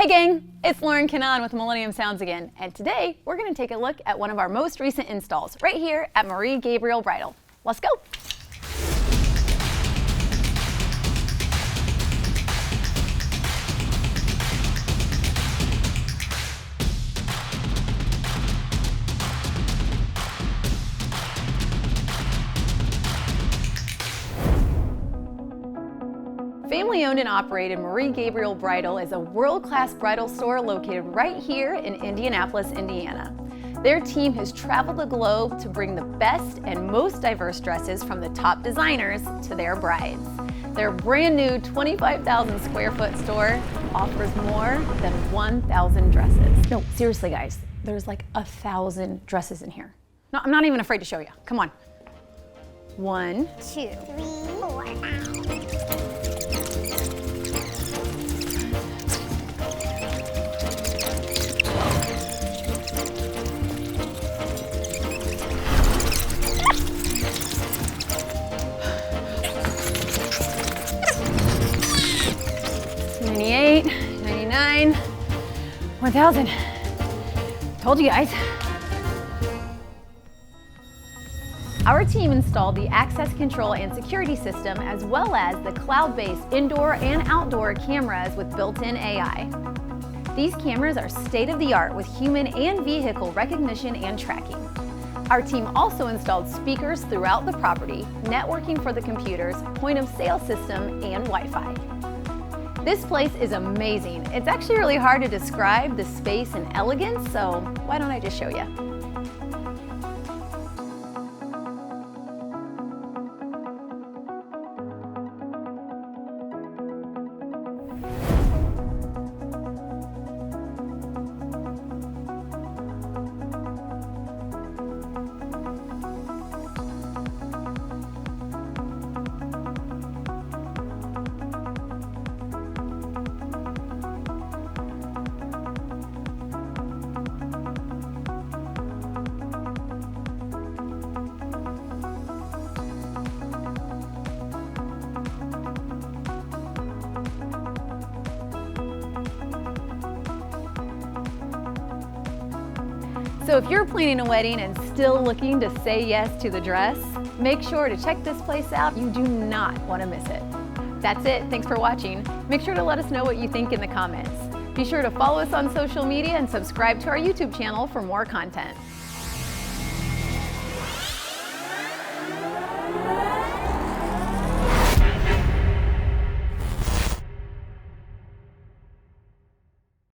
Hey gang, it's Lauren Cannon with Millennium Sounds again, and today we're going to take a look at one of our most recent installs right here at Gabriel Bridal. Let's go! Family-owned and operated Gabriel Bridal is a world-class bridal store located right here in Indianapolis, Indiana. Their team has traveled the globe to bring the best and most diverse dresses from the top designers to their brides. Their brand new 25,000 square foot store offers more than 1,000 dresses. No, seriously guys, there's like 1,000 dresses in here. No, I'm not even afraid to show you. Come on. 1, 2, 3, 4, 5. $98, $99, $1,000. Told you guys. Our team installed the access control and security system as well as the cloud-based indoor and outdoor cameras with built-in AI. These cameras are state-of-the-art with human and vehicle recognition and tracking. Our team also installed speakers throughout the property, networking for the computers, point-of-sale system, and Wi-Fi. This place is amazing. It's actually really hard to describe the space and elegance, so why don't I just show you? So if you're planning a wedding and still looking to say yes to the dress, make sure to check this place out. You do not want to miss it. That's it. Thanks for watching. Make sure to let us know what you think in the comments. Be sure to follow us on social media and subscribe to our YouTube channel for more content.